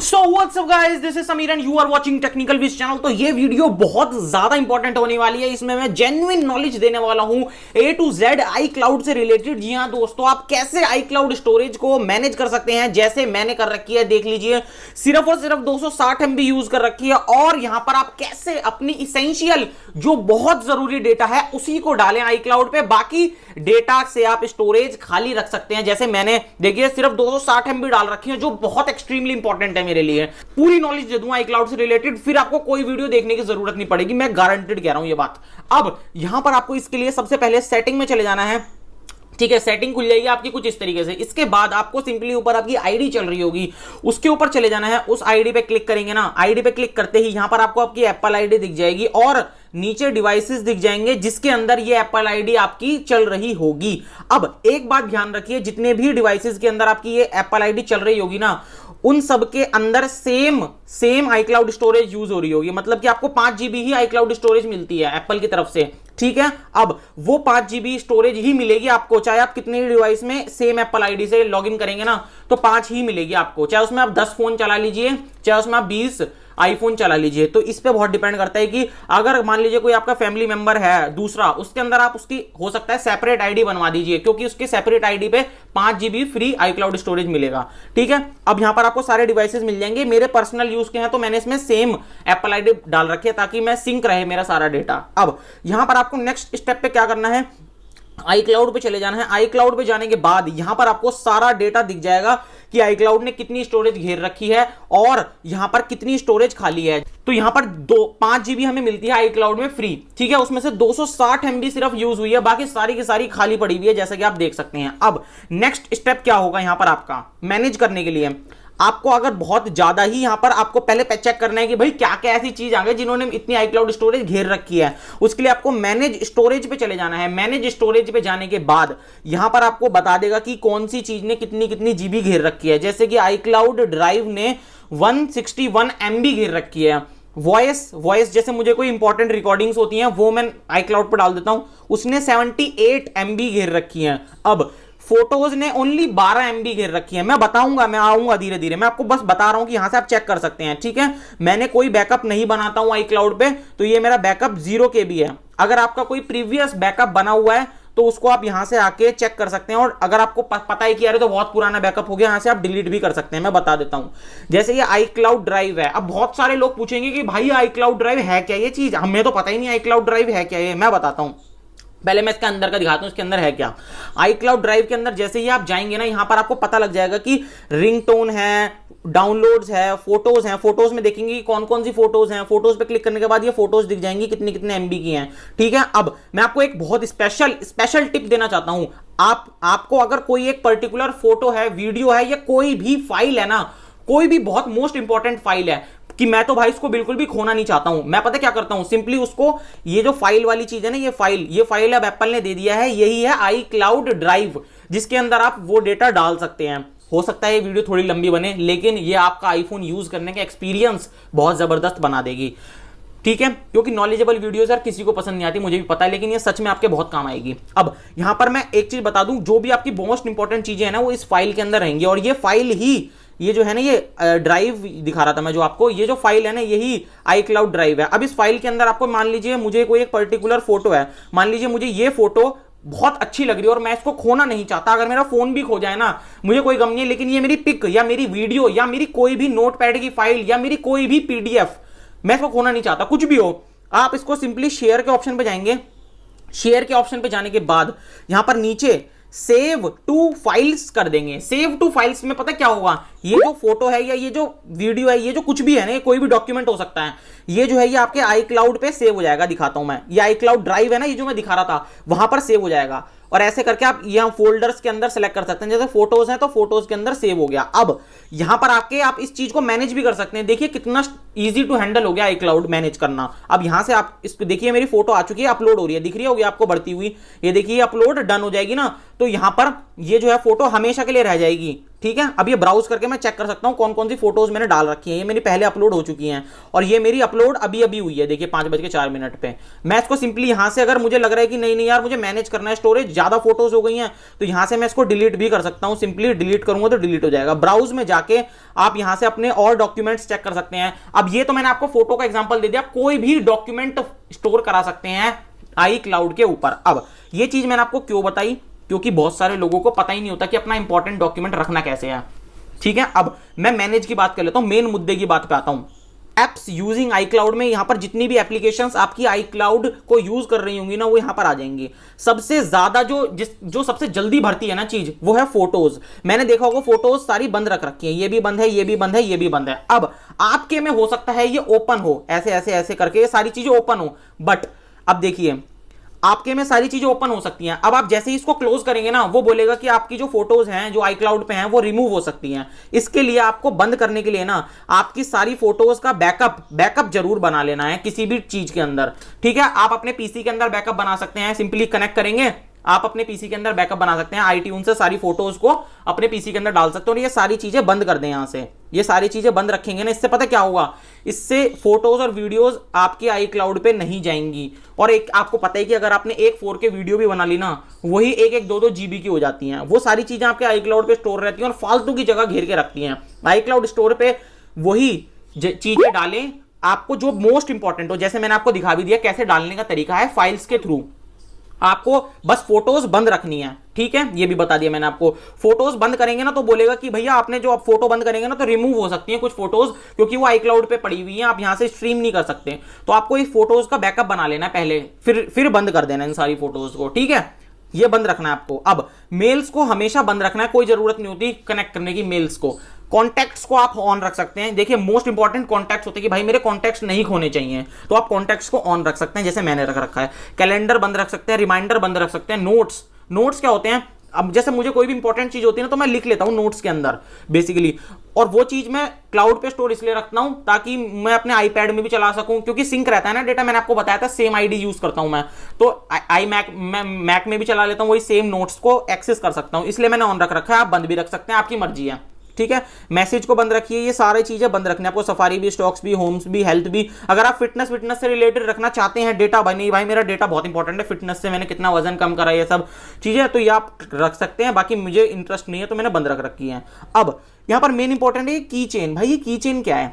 So what's up guys, this is Samir and you are watching Technical Viz channel। तो ये video बहुत ज्यादा important होने वाली है। इसमें मैं जेन्युइन नॉलेज देने वाला हूं A to Z iCloud से रिलेटेड। जी हां दोस्तों, आप कैसे iCloud स्टोरेज को मैनेज कर सकते हैं जैसे मैंने कर रखी है। देख लीजिए, सिर्फ और सिर्फ 260 MB यूज कर रखी है और यहां पर आप कैसे अपनी इसेंशियल जो बहुत जरूरी डेटा है उसी को डालें iCloud पे, बाकी डेटा से आप स्टोरेज खाली रख सकते हैं। जैसे मैंने देखिए सिर्फ 260 MB डाल रखी है जो बहुत एक्सट्रीमली इंपॉर्टेंट है मेरे लिए। पूरी नॉलेज दे दूंगा iCloud से रिलेटेड, फिर आपको कोई वीडियो देखने की जरूरत नहीं पड़ेगी, मैं गारंटेड कह रहा हूं ये बात। अब यहां पर आपको इसके लिए सबसे पहले सेटिंग में चले जाना है। ठीक है, सेटिंग खुल जाएगी आपकी कुछ इस तरीके से। इसके बाद आपको सिंपली ऊपर आपकी आईडी चल रही होगी, उसके ऊपर चले जाना है। उस आईडी पे क्लिक करेंगे ना, आईडी पे क्लिक करते ही यहां पर आपको आपकी एप्पल आईडी दिख जाएगी और नीचे डिवाइसेस दिख जाएंगे जिसके अंदर ये एप्पल आईडी आपकी चल रही होगी। अब एक बात ध्यान रखिए, जितने भी डिवाइसेस के अंदर आपकी ये एप्पल आईडी चल रही होगी ना, उन सब के अंदर सेम iCloud स्टोरेज यूज हो रही होगी। मतलब कि आपको 5 GB ही iCloud स्टोरेज मिलती है एप्पल की तरफ से। ठीक है, अब वो 5 GB स्टोरेज ही मिलेगी आपको, चाहे आप कितने डिवाइस में सेम एप्पल आईडी से लॉगिन करेंगे ना, तो 5 ही मिलेगी आपको। चाहे उसमें आप 10 फोन चला लीजिए, चाहे उसमें आप 20 आईफोन चला लीजिए। तो इस पे बहुत डिपेंड करता है कि अगर मान लीजिए कोई आपका फैमिली मेंबर है दूसरा, उसके अंदर आप उसकी हो सकता है सेपरेट आईडी बनवा दीजिए, क्योंकि उसके सेपरेट आईडी पे 5 GB फ्री iCloud स्टोरेज मिलेगा। ठीक है, अब यहां पर आपको सारे डिवाइसेस मिल जाएंगे। मेरे पर्सनल यूज के हैं तो मैंने इसमें सेम एप्पल आईडी डाल रखी है ताकि मैं सिंक रहे मेरा सारा डेटा। अब यहां पर आपको नेक्स्ट स्टेप पे क्या करना है, iCloud पे चले जाना है। iCloud पे जाने के बाद यहां पर आपको सारा डेटा दिख जाएगा कि iCloud ने कितनी स्टोरेज घेर रखी है और यहां पर कितनी स्टोरेज खाली है। तो यहां पर 5 GB हमें मिलती है iCloud में फ्री। ठीक है, उसमें से 260 MB सिर्फ यूज हुई है, बाकी सारी की सारी खाली पड़ी हुई है, जैसा कि आप देख सकते हैं। अब नेक्स्ट स्टेप क्या होगा यहां पर आपका मैनेज करने के लिए, आपको अगर बहुत ज्यादा ही यहां पर आपको पहले चेक करना है कि भाई क्या क्या ऐसी चीज आ गई जिन्होंने इतनी iCloud स्टोरेज घेर रखी है। उसके लिए आपको मैनेज स्टोरेज पे चले जाना है। मैनेज स्टोरेज पे जाने के बाद यहां पर आपको बता देगा कि कौन सी चीज ने कितनी कितनी जीबी घेर रखी है। जैसे कि iCloud ड्राइव ने 161 MB घेर रखी है। वॉइस जैसे मुझे कोई इंपॉर्टेंट रिकॉर्डिंग्स होती हैं वो मैं iCloud पर डाल देता हूं, उसने 78 MB घेर रखी है। अब फोटोज ने ओनली 12 MB घेर रखी है। मैं बताऊंगा, मैं आऊंगा धीरे धीरे, मैं आपको बस बता रहा हूं कि यहां से आप चेक कर सकते हैं। ठीक है, मैंने कोई बैकअप नहीं बनाता हूं iCloud पे, तो ये मेरा बैकअप 0 KB है। अगर आपका कोई प्रीवियस बैकअप बना हुआ है तो उसको आप यहां से आके चेक कर सकते हैं, और अगर आपको पता है कि यार तो बहुत पुराना बैकअप हो गया, यहां से आप डिलीट भी कर सकते हैं। मैं बता देता हूं, जैसे ये iCloud ड्राइव है। अब बहुत सारे लोग पूछेंगे कि भाई iCloud ड्राइव है क्या ये चीज, हमें तो पता ही नहीं iCloud ड्राइव है क्या। ये मैं बताता हूं, पहले मैं इसके अंदर का दिखाता हूं इसके अंदर है क्या। iCloud ड्राइव के अंदर जैसे ही आप जाएंगे ना, यहां पर आपको पता लग जाएगा कि रिंगटोन है, डाउनलोड्स है, फोटोज हैं। फोटोज में देखेंगे कि कौन कौन सी फोटोज हैं। फोटोज पे क्लिक करने के बाद ये फोटोज दिख जाएंगी कितने कितने MB की हैं। ठीक है, अब मैं आपको एक बहुत स्पेशल टिप देना चाहता हूं। आपको अगर कोई एक पर्टिकुलर फोटो है, वीडियो है, या कोई भी फाइल है ना, कोई भी बहुत मोस्ट इंपॉर्टेंट फाइल है कि मैं तो भाई इसको बिल्कुल भी खोना नहीं चाहता हूं, मैं पता क्या करता हूं, सिंपली उसको, ये जो फाइल वाली चीज है ना, ये फाइल अब एप्पल ने दे दिया है, यही है iCloud ड्राइव, जिसके अंदर आप वो डेटा डाल सकते हैं। हो सकता है ये वीडियो थोड़ी लंबी बने, लेकिन ये आपका आईफोन यूज करने का एक्सपीरियंस बहुत जबरदस्त बना देगी। ठीक है, क्योंकि नॉलेजेबल वीडियोस यार किसी को पसंद नहीं आती, मुझे भी पता है, लेकिन ये सच में आपके बहुत काम आएगी। अब यहां पर मैं एक चीज बता दूं, जो भी आपकी मोस्ट इंपॉर्टेंट चीजें हैं ना वो इस फाइल के अंदर रहेंगी, और ये फाइल ही, ये जो है ना, ये ड्राइव दिखा रहा था मैं जो आपको, ये जो फाइल है ना यही iCloud ड्राइव है। अब इस फाइल के अंदर आपको, मान लीजिए मुझे कोई एक पर्टिकुलर फोटो है, मान लीजिए मुझे ये फोटो बहुत अच्छी लग रही है और मैं इसको खोना नहीं चाहता, अगर मेरा फोन भी खो जाए ना मुझे कोई गम नहीं है, लेकिन ये मेरी पिक या मेरी वीडियो या मेरी कोई भी नोटपैड की फाइल या मेरी कोई भी PDF, मैं इसको खोना नहीं चाहता, कुछ भी हो। आप इसको सिंपली शेयर के ऑप्शन पे जाएंगे। शेयर के ऑप्शन पे जाने के बाद यहां पर नीचे सेव टू फाइल्स कर देंगे। सेव टू फाइल्स में पता क्या होगा, ये जो फोटो है या ये जो वीडियो है, ये जो कुछ भी है ना, ये कोई भी डॉक्यूमेंट हो सकता है, ये जो है ये आपके iCloud पे सेव हो जाएगा। दिखाता हूं मैं, ये iCloud ड्राइव है ना, ये जो मैं दिखा रहा था, वहां पर सेव हो जाएगा। और ऐसे करके आप यहां फोल्डर्स के अंदर सेलेक्ट कर सकते हैं। जैसे फोटोज हैं तो फोटोज के अंदर सेव हो गया। अब यहां पर आके आप इस चीज को मैनेज भी कर सकते हैं। देखिए कितना इजी टू हैंडल हो गया iCloud मैनेज करना। अब यहां से आप इसको देखिए, मेरी फोटो आ चुकी है, अपलोड हो रही है, दिख रही होगी आपको बढ़ती हुई, ये देखिए अपलोड डन हो जाएगी ना, तो यहां पर ये जो है फोटो हमेशा के लिए रह जाएगी। ठीक है। अब ये ब्राउज करके मैं चेक कर सकता हूं कौन कौन सी फोटोज मैंने डाल रखी हैं। ये मेरी पहले अपलोड हो चुकी हैं और ये मेरी अपलोड अभी अभी हुई है, देखिए 5:04 पे। मैं इसको सिंपली यहां से, अगर मुझे लग रहा है कि नहीं नहीं यार मुझे मैनेज करना है, स्टोरेज ज्यादा फोटोज हो गई हैं, तो यहां से मैं इसको डिलीट भी कर सकता हूं। सिंपली डिलीट करूंगा तो डिलीट हो जाएगा। ब्राउज में जाके आप यहां से अपने और डॉक्यूमेंट्स चेक कर सकते हैं। अब ये तो मैंने आपको फोटो का एग्जांपल दे दिया, कोई भी डॉक्यूमेंट स्टोर करा सकते हैं आई क्लाउड के ऊपर। अब ये चीज मैंने आपको क्यों बताई, क्योंकि बहुत सारे लोगों को पता ही नहीं होता कि अपना इंपॉर्टेंट डॉक्यूमेंट रखना कैसे है, ठीक है। अब मैं मैनेज की बात कर लेता हूं, मेन मुद्दे की बात पे आता हूं। एप्स यूजिंग आई क्लाउड में यहां पर जितनी भी एप्लीकेशंस आपकी आई क्लाउड को यूज कर रही होंगी ना, वो यहां पर आ जाएंगी। सबसे ज्यादा जो सबसे जल्दी भरती है ना चीज, वो है फोटोज। मैंने देखा होगा फोटोज सारी बंद रख रखी है, ये भी बंद है, ये भी बंद है, ये भी बंद है। अब आपके में हो सकता है ये ओपन हो, ऐसे ऐसे ऐसे करके ये सारी चीजें ओपन हो, बट अब देखिए आपके में सारी चीजें ओपन हो सकती हैं। अब आप जैसे ही इसको क्लोज करेंगे ना, वो बोलेगा कि आपकी जो फोटोज हैं जो आई क्लाउड पे हैं वो रिमूव हो सकती हैं। इसके लिए आपको बंद करने के लिए ना आपकी सारी फोटोज का बैकअप जरूर बना लेना है किसी भी चीज के अंदर, ठीक है। आप अपने पीसी के अंदर बैकअप बना सकते हैं, सिंपली कनेक्ट करेंगे, आप अपने पीसी के अंदर बैकअप बना सकते हैं। आईट्यून से सारी फोटोज को अपने पीसी के अंदर डाल सकते हो और ये सारी चीजें बंद कर दें यहां से। ये सारी चीजें बंद रखेंगे ना, इससे पता क्या होगा, इससे फोटोज और वीडियोस आपके आई क्लाउड पे नहीं जाएंगी। और एक आपको पता है कि अगर आपने एक 4K वीडियो भी बना ली ना, वही 1-2 GB की हो जाती हैं। वो सारी चीजें आपके आई क्लाउड पे स्टोर रहती हैं और फालतू की जगह घेर के रखती हैं। आई क्लाउड स्टोर पे वही चीजें डालें आपको जो मोस्ट इंपॉर्टेंट हो। जैसे मैंने आपको दिखा भी दिया कैसे डालने का तरीका है, फाइल्स के थ्रू आपको बस फोटोज बंद रखनी है, ठीक है। ये भी बता दिया मैंने आपको। फोटोज बंद करेंगे ना तो बोलेगा कि भैया आपने जो आप फोटो बंद करेंगे ना तो रिमूव हो सकती है कुछ फोटोज, क्योंकि वो आई क्लाउड पे पड़ी हुई है, आप यहां से स्ट्रीम नहीं कर सकते। तो आपको इस फोटोज का बैकअप बना लेना है पहले, फिर बंद कर देना इन सारी फोटोज को, ठीक है। ये बंद रखना है आपको। अब मेल्स को हमेशा बंद रखना है, कोई जरूरत नहीं होती कनेक्ट करने की मेल्स को। कॉन्टैक्ट्स को आप ऑन रख सकते हैं। देखिए मोस्ट इंपॉर्टेंट कॉन्टैक्ट्स होते हैं कि भाई मेरे कॉन्टैक्ट्स नहीं खोने चाहिए, तो आप कॉन्टैक्ट्स को ऑन रख सकते हैं, जैसे मैंने रख रखा है। कैलेंडर बंद रख सकते हैं, रिमाइंडर बंद रख सकते हैं। नोट्स क्या होते हैं, अब जैसे मुझे कोई भी इंपॉर्टेंट चीज होती है ना तो मैं लिख लेता हूं नोट्स के अंदर बेसिकली, और वो चीज मैं क्लाउड पे स्टोर इसलिए रखता हूं ताकि मैं अपने आईपैड में भी चला सकूं, क्योंकि सिंक रहता है ना डेटा। मैंने आपको बताया था सेम आईडी यूज करता हूं मैं, तो मैक में भी चला लेता हूं, वही सेम नोट्स को एक्सेस कर सकता हूं, इसलिए मैंने ऑन रख रखा है। आप बंद भी रख सकते हैं, आपकी मर्जी है, ठीक है। मैसेज को बंद रखिए, ये सारी चीजें बंद रखनी है आपको। सफारी भी, स्टॉक्स भी, होम्स भी, हेल्थ भी। अगर आप फिटनेस से रिलेटेड रखना चाहते हैं डेटा, भाई नहीं भाई मेरा डेटा बहुत इंपॉर्टेंट है, फिटनेस से मैंने कितना वजन कम करा, ये सब चीजें, तो ये आप रख सकते हैं। बाकी मुझे इंटरेस्ट नहीं है तो मैंने बंद रख रखी है। अब यहां पर मेन इंपॉर्टेंट है की चेन। भाई ये की चेन क्या है?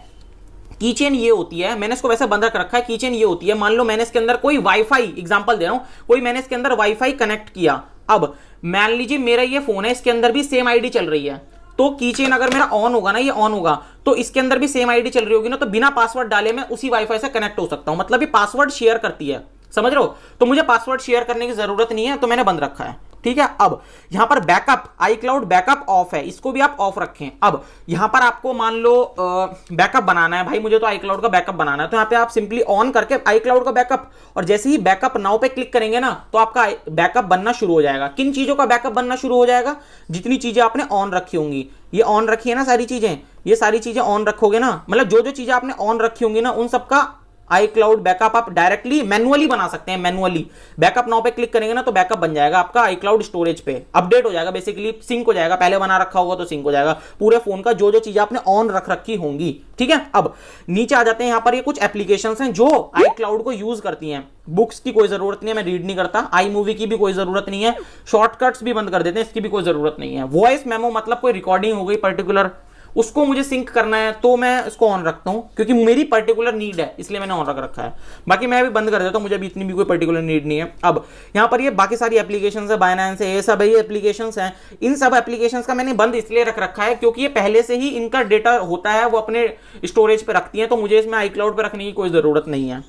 की चेन ये होती है, मैंने इसको वैसे बंद रख रखा है। की चेन ये होती है, मान लो मैंने इसके अंदर कोई वाईफाई, एग्जांपल दे रहा हूं, कोई मैंने इसके अंदर वाईफाई कनेक्ट किया। अब मान लीजिए मेरा ये फोन है, इसके अंदर भी सेम आईडी चल रही है, तो कीचेन अगर मेरा ऑन होगा ना, ये ऑन होगा, तो इसके अंदर भी सेम आईडी चल रही होगी ना, तो बिना पासवर्ड डाले मैं उसी वाईफाई से कनेक्ट हो सकता हूं। मतलब ये पासवर्ड शेयर करती है, समझ रहे हो? तो मुझे पासवर्ड शेयर करने की जरूरत नहीं है, तो मैंने बंद रखा है, ठीक है। अब यहां पर backup, I cloud backup of है, इसको भी आप ऑफ रखें। अब यहां पर आपको मान लो बैकअप बनाना है, भाई मुझे तो आई क्लाउड का बैकअप बनाना है, तो यहां पे आप सिंपली ऑन करके आई क्लाउड का बैकअप, और जैसे ही बैकअप नाउ पे क्लिक करेंगे ना, तो आपका बैकअप बनना शुरू हो जाएगा। किन चीजों का बैकअप बनना शुरू हो जाएगा? जितनी चीजें आपने ऑन रखी होंगी, ये ऑन रखी है ना सारी चीजें, ये सारी चीजें ऑन रखोगे ना, मतलब जो जो चीजें आपने ऑन रखी होंगी ना, उन सबका आई क्लाउड बैकअप आप डायरेक्टली मैनुअली बना सकते हैं। मैनुअली बैकअप नाउ पे क्लिक करेंगे ना, तो बैकअप बन जाएगा आपका आई क्लाउड स्टोरेज पे, अपडेट हो जाएगा, बेसिकली सिंक हो जाएगा। पहले बना रखा होगा तो सिंक हो जाएगा पूरे फोन का, जो जो चीजें आपने ऑन रख रखी होंगी, ठीक है। अब नीचे आ जाते हैं, यहां पर ये कुछ एप्लीकेशंस हैं जो आई क्लाउड को यूज करती हैं। बुक्स की कोई जरूरत नहीं है, मैं रीड नहीं करता। आई मूवी की भी कोई जरूरत नहीं है, शॉर्टकट्स भी बंद कर देते हैं, इसकी भी कोई जरूरत नहीं है। वॉइस मेमो मतलब कोई रिकॉर्डिंग हो गई पर्टिकुलर, उसको मुझे सिंक करना है तो मैं इसको ऑन रखता हूं, क्योंकि मेरी पर्टिकुलर नीड है, इसलिए मैंने ऑन रख रखा है। बाकी मैं भी बंद कर देता हूं, मुझे अभी इतनी भी कोई पर्टिकुलर नीड नहीं है। अब यहां पर ये बाकी सारी एप्लीकेशंस है, बाइनेंस है, ये सब ये एप्लीकेशंस हैं। इन सब एप्लीकेशंस का मैंने बंद इसलिए रख रखा है क्योंकि ये पहले से ही इनका डेटा होता है, वो अपने स्टोरेज पे रखती है, तो मुझे इसमें आई क्लाउड पे रखने की कोई जरूरत नहीं है।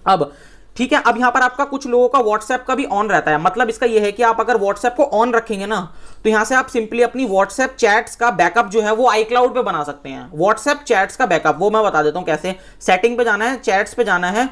अब ठीक है, अब यहां पर आपका कुछ लोगों का व्हाट्सएप का भी ऑन रहता है। मतलब इसका यह है कि आप अगर व्हाट्सएप को ऑन रखेंगे ना, तो यहां से आप सिंपली अपनी व्हाट्सएप चैट्स का बैकअप जो है वो आई क्लाउड पे बना सकते हैं। व्हाट्सएप चैट्स का बैकअप वो मैं बता देता हूं कैसे। सेटिंग पे जाना है, चैट्स पे जाना है,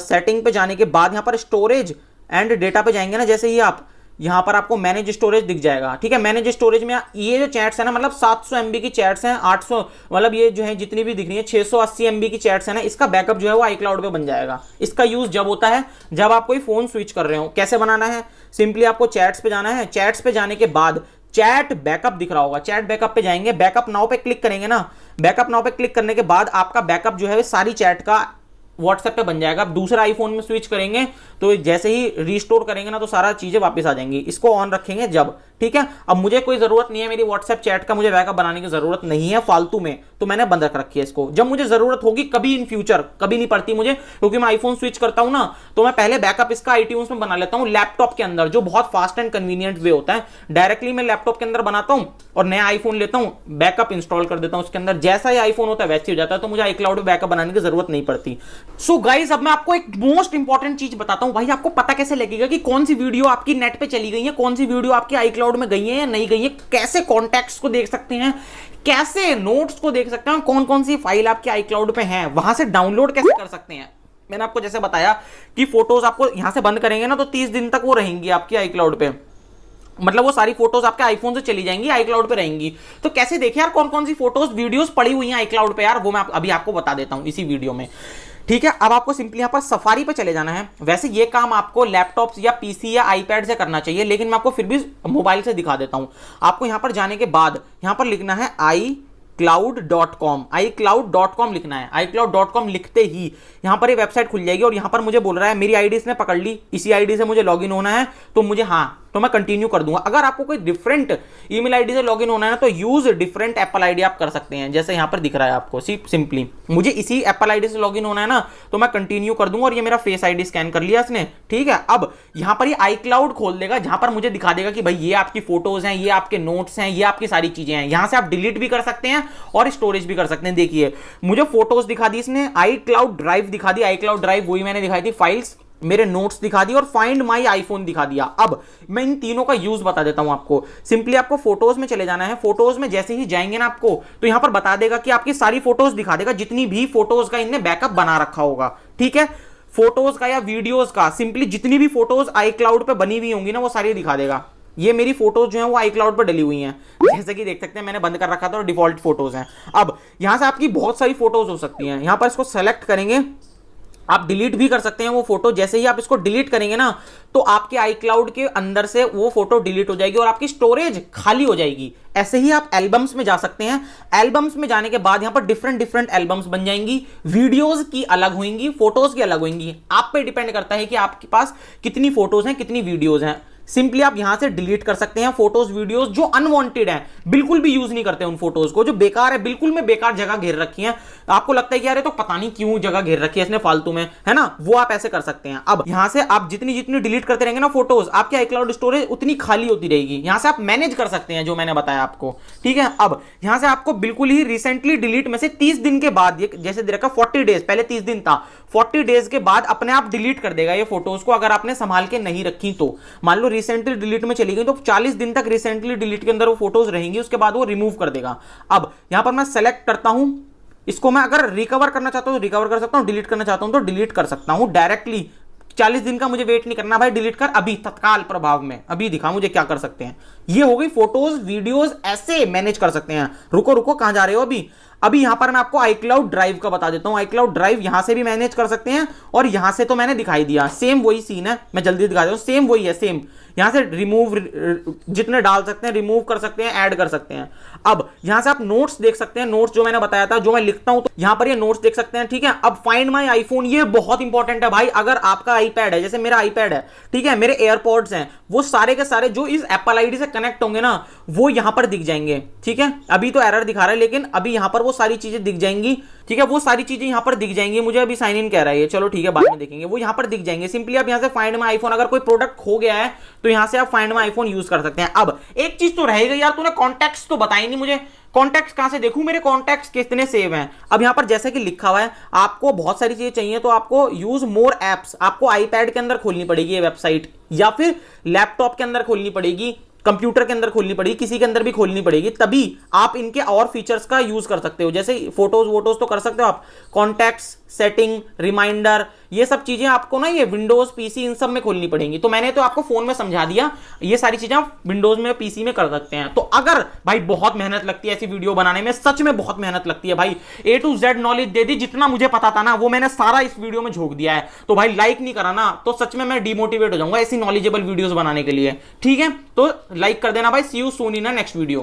सेटिंग पे जाने के बाद यहां पर स्टोरेज एंड डेटा पे जाएंगे ना, जैसे ही आप यहां पर आपको मैनेज स्टोरेज दिख जाएगा, ठीक है। मैनेज स्टोरेज में ये जो चैट्स है ना, मतलब 700 MB की चैट्स हैं, 800 मतलब ये जो है जितनी भी दिख रही है 680 MB की चैट्स है ना, इसका बैकअप जो है वो आई क्लाउड पे बन जाएगा। इसका यूज जब होता है जब आप कोई फोन स्विच कर रहे हो। कैसे बनाना है? सिंपली आपको चैट्स पे जाना है, चैट्स पे जाने के बाद चैट बैकअप दिख रहा होगा, चैट बैकअप पे जाएंगे, बैकअप नाउ पे क्लिक करेंगे ना, बैकअप नाउ पे क्लिक करने के बाद आपका बैकअप जो है सारी चैट का व्हाट्सएप पे बन जाएगा। आप दूसरा आईफोन में स्विच करेंगे तो जैसे ही रीस्टोर करेंगे ना तो सारा चीजें वापस आ जाएंगी। इसको ऑन रखेंगे जब, ठीक है। अब मुझे कोई जरूरत नहीं है मेरी व्हाट्सएप चैट का, मुझे बैकअप बनाने की जरूरत नहीं है फालतू में, तो मैंने बंद रख रखी है इसको। जब मुझे जरूरत होगी कभी इन फ्यूचर, कभी नहीं पड़ती मुझे, क्योंकि मैं आईफोन स्विच करता हूं ना तो मैं पहले बैकअप इसका आईट्यून्स में बना लेता हूं लैपटॉप के अंदर, जो बहुत फास्ट एंड कन्वीनियंट वे होता है। डायरेक्टली मैं लैपटॉप के अंदर बनाता हूं और नया आईफोन लेता हूं, बैकअप इंस्टॉल कर देता हूं उसके अंदर, जैसा ही आईफोन होता है वैसे हो जाता है, तो मुझे iCloud में बैकअप बनाने की जरूरत नहीं पड़ती। सो गाइस, अब मैं आपको एक मोस्ट इंपॉर्टेंट चीज बताता हूं। भाई आपको पता कैसे लगेगा कि कौन सी वीडियो आपकी नेट पे चली गई है, कौन सी वीडियो आपकी iCloud में गई है या नहीं गई है, कैसे कॉन्टैक्ट्स को देख सकते हैं, कैसे नोट्स को देख सकते हैं, कौन कौन सी फाइल आपके iCloud पे हैं, वहां से डाउनलोड कैसे कर सकते हैं। मैंने आपको जैसे बताया कि फोटोज आपको यहां से बंद करेंगे ना तो 30 दिन तक वो रहेंगी आपकी iCloud पे, मतलब वो सारी फोटोज आपके आईफोन से चली जाएंगी, iCloud पे रहेंगी। तो कैसे देखें यार कौन कौन सी फोटोज वीडियोस पड़ी हुई हैं iCloud पे यार, वो मैं अभी आपको बता देता हूं इसी वीडियो में, ठीक है। अब आपको सिंपली यहां पर सफारी पे चले जाना है। वैसे ये काम आपको लैपटॉप या पीसी या आईपैड से करना चाहिए, लेकिन मैं आपको फिर भी मोबाइल से दिखा देता हूं। आपको यहां पर जाने के बाद यहां पर लिखना है iCloud.com, iCloud.com लिखना है। iCloud.com लिखते ही यहां पर ये वेबसाइट खुल जाएगी और यहां पर मुझे बोल रहा है मेरी आईडी इसने पकड़ ली, इसी आईडी से मुझे लॉगिन होना है, तो मुझे तो मैं कंटिन्यू कर दूंगा। अगर आपको कोई डिफरेंट ईमेल आईडी से लॉगिन होना है ना तो यूज डिफरेंट एप्पल आईडी आप कर सकते हैं, जैसे यहां पर दिख रहा है आपको सिंपली मुझे इसी एप्पल आईडी से लॉगिन होना है ना तो मैं कंटिन्यू कर दूंगा और ये मेरा फेस आईडी स्कैन कर लिया इसने, ठीक है। अब यहां पर ये iCloud खोल देगा, जहां पर मुझे दिखा देगा कि भाई ये आपकी फोटोज हैं, ये आपके नोट्स हैं, ये आपकी सारी चीजें हैं। यहां से आप डिलीट भी कर सकते हैं और स्टोरेज भी कर सकते हैं। देखिए मुझे फोटोज दिखा दी इसने, iCloud ड्राइव दिखा दी, iCloud ड्राइव वही मैंने दिखाई थी, फाइल्स, मेरे नोट्स दिखा दिए और फाइंड माई आईफोन दिखा दिया। अब मैं इन तीनों का यूज बता देता हूं आपको। सिंपली आपको फोटोज में चले जाना है। फोटोज में जैसे ही जाएंगे ना आपको तो यहां पर बता देगा कि आपकी सारी फोटोज दिखा देगा, जितनी भी फोटोज का इनने बैकअप बना रखा होगा, ठीक है। फोटोज का या वीडियोज का, सिंपली जितनी भी फोटोज iCloud पे बनी हुई होंगी ना वो सारी दिखा देगा। ये मेरी फोटोज जो हैं वो iCloud पर डली हुई हैं, जैसे कि देख सकते हैं मैंने बंद कर रखा था और डिफॉल्ट फोटोज हैं। अब यहां से आपकी बहुत सारी फोटोज हो सकती हैं। यहां पर इसको सेलेक्ट करेंगे, आप डिलीट भी कर सकते हैं वो फोटो। जैसे ही आप इसको डिलीट करेंगे ना तो आपके iCloud के अंदर से वो फोटो डिलीट हो जाएगी और आपकी स्टोरेज खाली हो जाएगी। ऐसे ही आप एल्बम्स में जा सकते हैं। एल्बम्स में जाने के बाद यहां पर डिफरेंट एल्बम्स बन जाएंगी, वीडियोस की अलग होंगी, फोटोज की अलग होंगी। आप पे डिपेंड करता है कि आपके पास कितनी फोटोज हैं, कितनी वीडियोज हैं। सिंपली आप यहां से डिलीट कर सकते हैं फोटोज वीडियोस जो अनवांटेड हैं, बिल्कुल भी यूज नहीं करते उन फोटोज को, जो बेकार है, बिल्कुल में बेकार जगह घेर रखी है। आपको लगता है कि यार ये तो पता नहीं क्यों जगह घेर रखी है इसने फालतू में, है ना, वो आप ऐसे कर सकते हैं। अब यहां से आप जितनी जितनी डिलीट करते रहेंगे ना फोटोज, आपके iCloud स्टोरेज उतनी खाली होती रहेगी। यहां से आप मैनेज कर सकते हैं जो मैंने बताया आपको, ठीक है। अब यहां से आपको बिल्कुल ही रिसेंटली डिलीट में से 30 दिन के बाद, ये जैसे दे रखा 40 डेज, पहले 30 दिन था, 40 डेज के बाद अपने आप डिलीट कर देगा ये फोटोज को, अगर आपने संभाल के नहीं रखी तो। मान लो रिसेंटली डिलीट में चली गई तो 40 दिन तक रिसेंटली डिलीट के अंदर वो फोटोज रहेंगी, उसके बाद वो रिमूव कर देगा। अब यहां पर मैं सेलेक्ट करता हूं इसको, मैं अगर रिकवर करना चाहता हूं तो रिकवर कर सकता हूं, डिलीट करना चाहता हूं तो डिलीट कर सकता हूं डायरेक्टली। 40 दिन का मुझे वेट नहीं करना भाई, डिलीट कर अभी तत्काल प्रभाव में, अभी दिखा मुझे क्या कर सकते हैं। ये हो गई फोटोज वीडियोस, ऐसे मैनेज कर सकते हैं। रुको कहां जा रहे हो अभी यहां पर मैं आपको iCloud ड्राइव का बता देता हूं। iCloud ड्राइव यहां से भी मैनेज कर सकते हैं और यहां से तो मैंने दिखाई दिया, सेम वही सीन है, मैं जल्दी दिखा देता हूं, सेम वही है, सेम। यहां से रिमूव जितने डाल सकते हैं, रिमूव कर सकते हैं, ऐड कर सकते हैं। अब यहां से आप नोट्स देख सकते हैं, नोट्स जो मैंने बताया था, जो मैं लिखता हूं तो यहां पर ये नोट्स देख सकते हैं, ठीक है। अब फाइंड माई आईफोन, ये बहुत इंपॉर्टेंट है भाई। अगर आपका iPad है, जैसे मेरा iPad है, ठीक है, मेरे एयरपॉड्स हैं, वो सारे के सारे जो इस एप्पल आईडी से कनेक्ट होंगे ना वो यहां पर दिख जाएंगे, ठीक है। अभी तो एरर दिखा रहा है लेकिन अभी यहां पर वो सारी चीजें दिख जाएंगी, ठीक है। वो सारी चीजें यहां पर दिख जाएंगी। मुझे अभी साइन इन कह रहा है, चलो ठीक है बाद में देखेंगे, वो यहां पर दिख जाएंगे। सिंपली आप यहां से फाइंड माई आईफोन, अगर कोई प्रोडक्ट खो गया है तो यहां से आप फाइंड माई आईफोन यूज कर सकते हैं। अब एक चीज तो रहेगा यार, तूने कॉन्टैक्ट्स तो बताई नहीं मुझे, कॉन्टैक्ट्स कहां से देखूं, मेरे कॉन्टैक्ट्स कितने सेव हैं। अब यहां पर जैसे कि लिखा हुआ है आपको बहुत सारी चीजें चाहिए तो आपको यूज मोर एप्स, आपको iPad के अंदर खोलनी पड़ेगी ये वेबसाइट, या फिर लैपटॉप के अंदर खोलनी पड़ेगी, कंप्यूटर के अंदर खोलनी पड़ेगी, किसी के अंदर भी खोलनी पड़ेगी, तभी आप इनके और फीचर्स का यूज कर सकते हो। जैसे फोटोज वोटोज तो कर सकते हो आप, कॉन्टैक्ट्स, सेटिंग, रिमाइंडर, ये सब चीजें आपको ना ये विंडोज पीसी इन सब में खोलनी पड़ेंगी। तो मैंने तो आपको फोन में समझा दिया, ये सारी चीजें आप विंडोज में पीसी में कर सकते हैं। तो अगर भाई बहुत मेहनत लगती है ऐसी वीडियो बनाने में, सच में बहुत मेहनत लगती है भाई, A to Z नॉलेज दे दी, जितना मुझे पता था ना वो मैंने सारा इस वीडियो में झोंक दिया है। तो भाई लाइक नहीं करा ना तो सच में मैं डिमोटिवेट हो जाऊंगा ऐसी नॉलेजेबल वीडियोस बनाने के लिए, ठीक है। तो लाइक कर देना भाई। See you soon in next video.